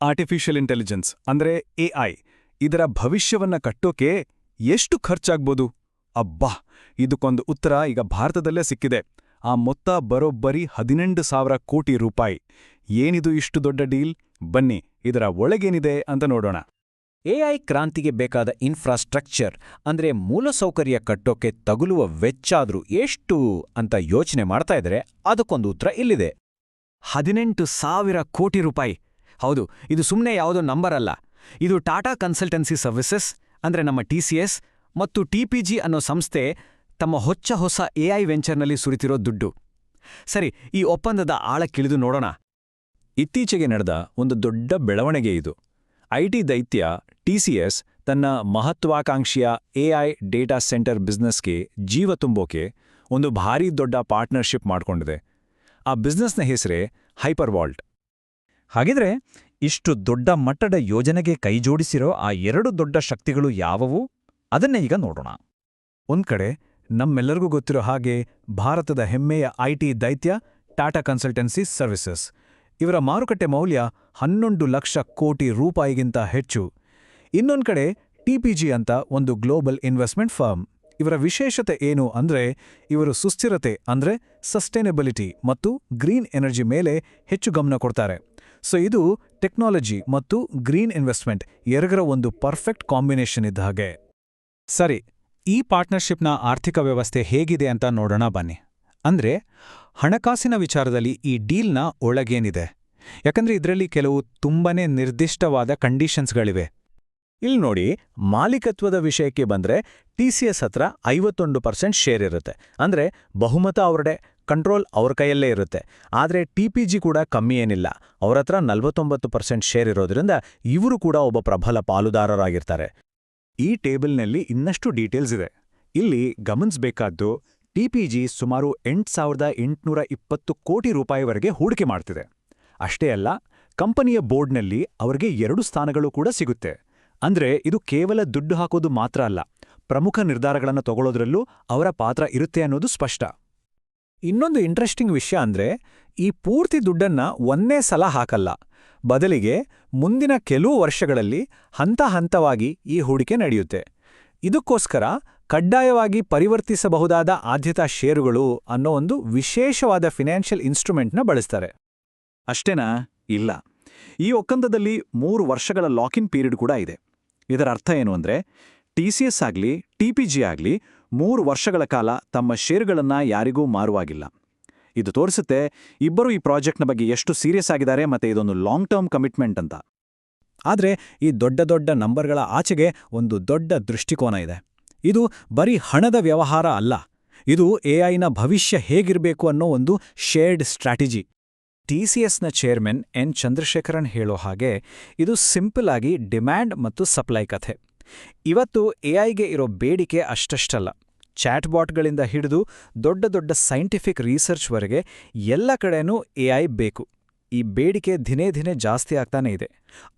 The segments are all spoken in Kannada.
ಆರ್ಟಿಫಿಷಿಯಲ್ ಇಂಟೆಲಿಜೆನ್ಸ್ ಅಂದ್ರೆ ಎಐ ಇದರ ಭವಿಷ್ಯವನ್ನ ಕಟ್ಟೋಕೆ ಎಷ್ಟು ಖರ್ಚಾಗ್ಬೋದು? ಅಬ್ಬಾ, ಇದಕ್ಕೊಂದು ಉತ್ತರ ಈಗ ಭಾರತದಲ್ಲೇ ಸಿಕ್ಕಿದೆ. ಆ ಮೊತ್ತ ಬರೋಬ್ಬರಿ 18,000 ಕೋಟಿ ರೂಪಾಯಿ. ಏನಿದು ಇಷ್ಟು ದೊಡ್ಡ ಡೀಲ್? ಬನ್ನಿ ಇದರ ಒಳಗೇನಿದೆ ಅಂತ ನೋಡೋಣ. ಎಐ ಕ್ರಾಂತಿಗೆ ಬೇಕಾದ ಇನ್ಫ್ರಾಸ್ಟ್ರಕ್ಚರ್ ಅಂದ್ರೆ ಮೂಲಸೌಕರ್ಯ ಕಟ್ಟೋಕೆ ತಗುಲುವ ವೆಚ್ಚಾದ್ರೂ ಎಷ್ಟು ಅಂತ ಯೋಚನೆ ಮಾಡ್ತಾ ಇದ್ರೆ ಅದಕ್ಕೊಂದು ಉತ್ತರ ಇಲ್ಲಿದೆ. 18,000 ಕೋಟಿ ರೂಪಾಯಿ. ಹೌದು, ಇದು ಸುಮ್ಮನೆ ಯಾವುದೋ ನಂಬರ್ ಅಲ್ಲ. ಇದು ಟಾಟಾ ಕನ್ಸಲ್ಟೆನ್ಸಿ ಸರ್ವಿಸಸ್ ಅಂದ್ರೆ ನಮ್ಮ TCS ಮತ್ತು TPG ಅನ್ನೋ ಸಂಸ್ಥೆ ತಮ್ಮ ಹೊಸ ಎಐ ವೆಂಚರ್ನಲ್ಲಿ ಸುರಿತಿರೋ ದುಡ್ಡು. ಸರಿ, ಈ ಒಪ್ಪಂದದ ಆಳಕ್ಕಿಳಿದು ನೋಡೋಣ. ಇತ್ತೀಚೆಗೆ ನಡೆದ ಒಂದು ದೊಡ್ಡ ಬೆಳವಣಿಗೆ ಇದು. IT ದೈತ್ಯ TCS ತನ್ನ ಮಹತ್ವಾಕಾಂಕ್ಷಿಯ ಎಐ ಡೇಟಾ ಸೆಂಟರ್ ಬಿಸ್ನೆಸ್ಗೆ ಜೀವ ತುಂಬೋಕೆ ಒಂದು ಭಾರೀ ದೊಡ್ಡ ಪಾರ್ಟ್ನರ್ಶಿಪ್ ಮಾಡ್ಕೊಂಡಿದೆ. ಆ ಬಿಸ್ನೆಸ್ನ ಹೆಸರೇ ಹೈಪರ್ವಾಲ್ಟ್. ಹಾಗಿದ್ರೆ ಇಷ್ಟು ದೊಡ್ಡ ಮಟ್ಟದ ಯೋಜನೆಗೆ ಕೈಜೋಡಿಸಿರೋ ಆ 2 ದೊಡ್ಡ ಶಕ್ತಿಗಳು ಯಾವುವು? ಅದನ್ನೇ ಈಗ ನೋಡೋಣ. ಒಂದ್ ಕಡೆ ನಮ್ಮೆಲ್ಲರಿಗೂ ಗೊತ್ತಿರೋ ಹಾಗೆ ಭಾರತದ ಹೆಮ್ಮೆಯ IT ದೈತ್ಯ ಟಾಟಾ ಕನ್ಸಲ್ಟೆನ್ಸಿ ಸರ್ವಿಸಸ್. ಇವರ ಮಾರುಕಟ್ಟೆ ಮೌಲ್ಯ 11 ಲಕ್ಷ ಕೋಟಿ ರೂಪಾಯಿಗಿಂತ ಹೆಚ್ಚು. ಇನ್ನೊಂದ್ ಕಡೆ TPG ಅಂತ ಒಂದು ಗ್ಲೋಬಲ್ ಇನ್ವೆಸ್ಟ್ಮೆಂಟ್ ಫರ್ಮ್. ಇವರ ವಿಶೇಷತೆ ಏನು ಅಂದ್ರೆ ಇವರು ಸುಸ್ಥಿರತೆ ಅಂದ್ರೆ ಸಸ್ಟೈನಬಿಲಿಟಿ ಮತ್ತು ಗ್ರೀನ್ ಎನರ್ಜಿ ಮೇಲೆ ಹೆಚ್ಚು ಗಮನ ಕೊಡ್ತಾರೆ. ಸೊ ಇದು ಟೆಕ್ನಾಲಜಿ ಮತ್ತು ಗ್ರೀನ್ ಇನ್ವೆಸ್ಟ್ಮೆಂಟ್ ಎರಡರ ಒಂದು ಪರ್ಫೆಕ್ಟ್ ಕಾಂಬಿನೇಷನ್ ಇದ್ದ ಹಾಗೆ. ಸರಿ, ಈ ಪಾರ್ಟ್ನರ್ಶಿಪ್ನ ಆರ್ಥಿಕ ವ್ಯವಸ್ಥೆ ಹೇಗಿದೆ ಅಂತ ನೋಡೋಣ ಬನ್ನಿ. ಅಂದ್ರೆ ಹಣಕಾಸಿನ ವಿಚಾರದಲ್ಲಿ ಈ ಡೀಲ್ನ ಒಳಗೇನಿದೆ? ಯಾಕಂದ್ರೆ ಇದರಲ್ಲಿ ಕೆಲವು ತುಂಬಾನೇ ನಿರ್ದಿಷ್ಟವಾದ ಕಂಡೀಷನ್ಸ್ಗಳಿವೆ. ಇಲ್ಲಿ ನೋಡಿ, ಮಾಲೀಕತ್ವದ ವಿಷಯಕ್ಕೆ ಬಂದ್ರೆ TCS ಹತ್ರ 51% ಶೇರ್ ಇರುತ್ತೆ. ಅಂದ್ರೆ ಬಹುಮತ ಅವರಡೆ, ಕಂಟ್ರೋಲ್ ಅವ್ರ ಕೈಯಲ್ಲೇ ಇರುತ್ತೆ. ಆದ್ರೆ TPG ಕೂಡ ಕಮ್ಮಿ ಏನಿಲ್ಲ. ಅವರತ್ರ 49% ಶೇರ್ ಇರೋದ್ರಿಂದ ಇವರು ಕೂಡ ಒಬ್ಬ ಪ್ರಬಲ ಪಾಲುದಾರರಾಗಿರ್ತಾರೆ. ಈ ಟೇಬಲ್ನಲ್ಲಿ ಇನ್ನಷ್ಟು ಡೀಟೇಲ್ಸ್ ಇದೆ. ಇಲ್ಲಿ ಗಮನಿಸಬೇಕಾದ್ದು TPG ಸುಮಾರು 8,820 ಕೋಟಿ ರೂಪಾಯಿವರೆಗೆ ಹೂಡಿಕೆ ಮಾಡ್ತಿದೆ. ಅಷ್ಟೇ ಅಲ್ಲ, ಕಂಪನಿಯ ಬೋರ್ಡ್ನಲ್ಲಿ ಅವರಿಗೆ 2 ಸ್ಥಾನಗಳು ಕೂಡ ಸಿಗುತ್ತೆ. ಅಂದ್ರೆ ಇದು ಕೇವಲ ದುಡ್ಡು ಹಾಕೋದು ಮಾತ್ರ ಅಲ್ಲ, ಪ್ರಮುಖ ನಿರ್ಧಾರಗಳನ್ನು ತಗೊಳ್ಳೋದ್ರಲ್ಲೂ ಅವರ ಪಾತ್ರ ಇರುತ್ತೆ ಅನ್ನೋದು ಸ್ಪಷ್ಟ. ಇನ್ನೊಂದು ಇಂಟ್ರೆಸ್ಟಿಂಗ್ ವಿಷಯ ಅಂದ್ರೆ ಈ ಪೂರ್ತಿ ದುಡ್ಡನ್ನ ಒಂದೇ ಸಲ ಹಾಕಲ್ಲ. ಬದಲಿಗೆ ಮುಂದಿನ ಕೆಲವು ವರ್ಷಗಳಲ್ಲಿ ಹಂತವಾಗಿ ಈ ಹೂಡಿಕೆ ನಡೆಯುತ್ತೆ. ಇದಕ್ಕೋಸ್ಕರ ಕಡ್ಡಾಯವಾಗಿ ಪರಿವರ್ತಿಸಬಹುದಾದ ಆದ್ಯತಾ ಷೇರುಗಳು ಅನ್ನೋ ಒಂದು ವಿಶೇಷವಾದ ಫಿನಾನ್ಷಿಯಲ್ ಇನ್ಸ್ಟ್ರೂಮೆಂಟ್ನ ಬಳಸ್ತಾರೆ. ಅಷ್ಟೇನಾ? ಇಲ್ಲ. ಈ ಒಪ್ಪಂದದಲ್ಲಿ 3 ವರ್ಷಗಳ ಲಾಕ್-ಇನ್ ಪೀರಿಯಡ್ ಕೂಡ ಇದೆ. ಇದರ ಅರ್ಥ ಏನು ಅಂದ್ರೆ TCS ಆಗ್ಲಿ TPG ಆಗ್ಲಿ 3 ವರ್ಷಗಳ ಕಾಲ ತಮ್ಮ ಷೇರುಗಳನ್ನ ಯಾರಿಗೂ ಮಾರುವಾಗಿಲ್ಲ. ಇದು ತೋರಿಸುತ್ತೆ ಇಬ್ಬರು ಈ ಪ್ರಾಜೆಕ್ಟ್ನ ಬಗ್ಗೆ ಎಷ್ಟು ಸೀರಿಯಸ್ ಆಗಿದ್ದಾರೆ ಮತ್ತೆ ಇದೊಂದು ಲಾಂಗ್ ಟರ್ಮ್ ಕಮಿಟ್ಮೆಂಟ್ ಅಂತ. ಆದ್ರೆ ಈ ದೊಡ್ಡ ನಂಬರ್ಗಳ ಆಚೆಗೆ ಒಂದು ದೊಡ್ಡ ದೃಷ್ಟಿಕೋನ ಇದೆ. ಇದು ಬರೀ ಹಣದ ವ್ಯವಹಾರ ಅಲ್ಲ, ಇದು ಎಐನ ಭವಿಷ್ಯ ಹೇಗಿರಬೇಕು ಅನ್ನೋ ಒಂದು ಶೇರ್ಡ್ ಸ್ಟ್ರಾಟಜಿ. TCSನ ಚೇರ್ಮನ್ N. ಚಂದ್ರಶೇಖರನ್ ಹೇಳೋ ಹಾಗೆ ಇದು ಸಿಂಪಲ್ ಆಗಿ ಡಿಮ್ಯಾಂಡ್ ಮತ್ತು ಸಪ್ಲೈ ಕಥೆ. ಇವತ್ತು ಎಐಗೆ ಇರೋ ಬೇಡಿಕೆ ಅಷ್ಟಷ್ಟಲ್ಲ. ಚಾಟ್ಬಾಟ್ಗಳಿಂದ ಹಿಡಿದು ದೊಡ್ಡ ಸೈಂಟಿಫಿಕ್ ರಿಸರ್ಚ್ವರೆಗೆ ಎಲ್ಲ ಕಡೆನೂ ಎಐ ಬೇಕು. ಈ ಬೇಡಿಕೆ ದಿನೇ ಜಾಸ್ತಿ ಆಗ್ತಾನೆ ಇದೆ.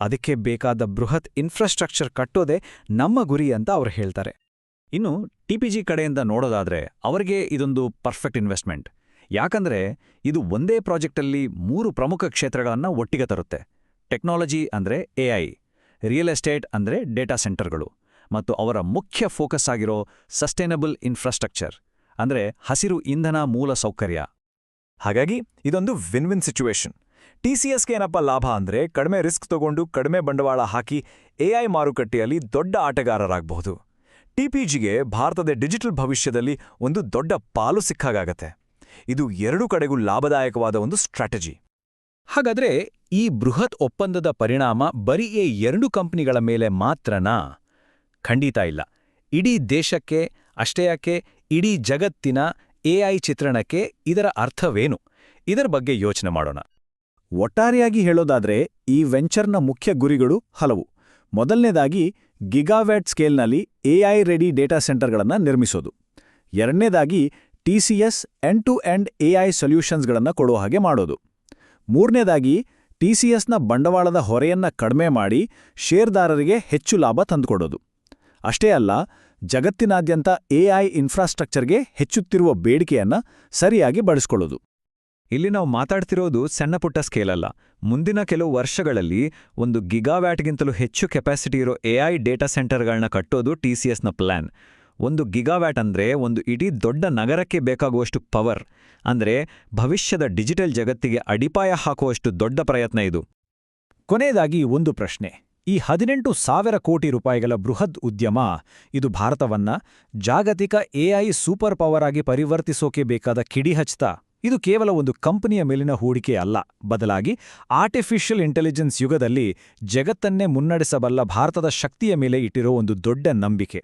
ಅದಕ್ಕೆ ಬೇಕಾದ ಬೃಹತ್ ಇನ್ಫ್ರಾಸ್ಟ್ರಕ್ಚರ್ ಕಟ್ಟೋದೇ ನಮ್ಮ ಗುರಿ ಅಂತ ಅವ್ರು ಹೇಳ್ತಾರೆ. ಇನ್ನು TPG ಕಡೆಯಿಂದ ನೋಡೋದಾದ್ರೆ ಅವರಿಗೆ ಇದೊಂದು ಪರ್ಫೆಕ್ಟ್ ಇನ್ವೆಸ್ಟ್ಮೆಂಟ್. ಯಾಕಂದ್ರೆ ಇದು ಒಂದೇ ಪ್ರಾಜೆಕ್ಟಲ್ಲಿ 3 ಪ್ರಮುಖ ಕ್ಷೇತ್ರಗಳನ್ನು ಒಟ್ಟಿಗೆ ತರುತ್ತೆ. ಟೆಕ್ನಾಲಜಿ ಅಂದ್ರೆ ಎಐ, ರಿಯಲ್ ಎಸ್ಟೇಟ್ ಅಂದ್ರೆ ಡೇಟಾ ಸೆಂಟರ್ಗಳು, ಮತ್ತು ಅವರ ಮುಖ್ಯ ಫೋಕಸ್ ಆಗಿರೋ ಸಸ್ಟೈನಬಲ್ ಇನ್ಫ್ರಾಸ್ಟ್ರಕ್ಚರ್ ಅಂದ್ರೆ ಹಸಿರು ಇಂಧನ ಮೂಲ ಸೌಕರ್ಯ. ಹಾಗಾಗಿ ಇದೊಂದು ವಿನ್ ಸಿಚುವೇಶನ್. TCSಗೆ ಏನಪ್ಪ ಲಾಭ ಅಂದ್ರೆ ಕಡಿಮೆ ರಿಸ್ಕ್ ತಗೊಂಡು ಕಡಿಮೆ ಬಂಡವಾಳ ಹಾಕಿ ಎಐ ಮಾರುಕಟ್ಟೆಯಲ್ಲಿ ದೊಡ್ಡ ಆಟಗಾರರಾಗಬಹುದು. TPGಗೆ ಭಾರತದ ಡಿಜಿಟಲ್ ಭವಿಷ್ಯದಲ್ಲಿ ಒಂದು ದೊಡ್ಡ ಪಾಲು ಸಿಕ್ಕಾಗತ್ತೆ. ಇದು 2 ಕಡೆಗೂ ಲಾಭದಾಯಕವಾದ ಒಂದು ಸ್ಟ್ರಾಟಜಿ. ಹಾಗಾದ್ರೆ ಈ ಬೃಹತ್ ಒಪ್ಪಂದದ ಪರಿಣಾಮ ಬರೀ ಈ 2 ಕಂಪನಿಗಳ ಮೇಲೆ ಮಾತ್ರನಾ? ಖಂಡಿತ ಇಲ್ಲ. ಇಡೀ ದೇಶಕ್ಕೆ, ಅಷ್ಟೇ ಯಾಕೆ ಇಡೀ ಜಗತ್ತಿನ ಎಐ ಚಿತ್ರಣಕ್ಕೆ ಇದರ ಅರ್ಥವೇನು? ಇದರ ಬಗ್ಗೆ ಯೋಚನೆ ಮಾಡೋಣ. ಒಟ್ಟಾರೆಯಾಗಿ ಹೇಳೋದಾದ್ರೆ ಈ ವೆಂಚರ್ನ ಮುಖ್ಯ ಗುರಿಗಳು ಹಲವು. ಮೊದಲನೇದಾಗಿ ಗಿಗಾವ್ಯಾಟ್ ಸ್ಕೇಲ್ನಲ್ಲಿ ಎಐ ರೆಡಿ ಡೇಟಾ ಸೆಂಟರ್ಗಳನ್ನು ನಿರ್ಮಿಸೋದು. ಎರಡನೇದಾಗಿ TCS ಎಂಡ್-ಟು-ಎಂಡ್ ಎಐ ಸೊಲ್ಯೂಷನ್ಸ್ಗಳನ್ನು ಕೊಡೋ ಹಾಗೆ ಮಾಡೋದು. ಮೂರನೇದಾಗಿ TCSನ ಬಂಡವಾಳದ ಹೊರೆಯನ್ನ ಕಡಿಮೆ ಮಾಡಿ ಷೇರ್ದಾರರಿಗೆ ಹೆಚ್ಚು ಲಾಭ ತಂದುಕೊಡೋದು. ಅಷ್ಟೇ ಅಲ್ಲ, ಜಗತ್ತಿನಾದ್ಯಂತ ಎಐ ಇನ್ಫ್ರಾಸ್ಟ್ರಕ್ಚರ್ಗೆ ಹೆಚ್ಚುತ್ತಿರುವ ಬೇಡಿಕೆಯನ್ನ ಸರಿಯಾಗಿ ಬಳಸಿಕೊಳ್ಳೋದು. ಇಲ್ಲಿ ನಾವು ಮಾತಾಡ್ತಿರೋದು ಸಣ್ಣಪುಟ್ಟ ಸ್ಕೇಲ್ ಅಲ್ಲ. ಮುಂದಿನ ಕೆಲವು ವರ್ಷಗಳಲ್ಲಿ 1 ಗಿಗಾವ್ಯಾಟ್ಗಿಂತಲೂ ಹೆಚ್ಚು ಕೆಪಾಸಿಟಿ ಇರೋ AI ಡೇಟಾ ಸೆಂಟರ್ಗಳನ್ನ ಕಟ್ಟೋದು TCSನ ಪ್ಲಾನ್. 1 ಗಿಗಾವ್ಯಾಟ್ ಅಂದ್ರೆ ಒಂದು ಇಡೀ ದೊಡ್ಡ ನಗರಕ್ಕೆ ಬೇಕಾಗುವಷ್ಟು ಪವರ್. ಅಂದ್ರೆ ಭವಿಷ್ಯದ ಡಿಜಿಟಲ್ ಜಗತ್ತಿಗೆ ಅಡಿಪಾಯ ಹಾಕುವಷ್ಟು ದೊಡ್ಡ ಪ್ರಯತ್ನ ಇದು. ಕೊನೆಯದಾಗಿ ಒಂದು ಪ್ರಶ್ನೆ. ಈ 18,000 ಕೋಟಿ ರೂಪಾಯಿಗಳ ಬೃಹತ್ ಉದ್ಯಮ ಇದು ಭಾರತವನ್ನ ಜಾಗತಿಕ AI ಸೂಪರ್ ಪವರ್ ಆಗಿ ಪರಿವರ್ತಿಸೋಕೆ ಬೇಕಾದ ಕಿಡಿ ಹಚ್ತಾ? ಇದು ಕೇವಲ ಒಂದು ಕಂಪನಿಯ ಮೇಲಿನ ಹೂಡಿಕೆ ಅಲ್ಲ, ಬದಲಾಗಿ ಆರ್ಟಿಫಿಷಿಯಲ್ ಇಂಟೆಲಿಜೆನ್ಸ್ ಯುಗದಲ್ಲಿ ಜಗತ್ತನ್ನೇ ಮುನ್ನಡೆಸಬಲ್ಲ ಭಾರತದ ಶಕ್ತಿಯ ಮೇಲೆ ಇಟ್ಟಿರೋ ಒಂದು ದೊಡ್ಡ ನಂಬಿಕೆ.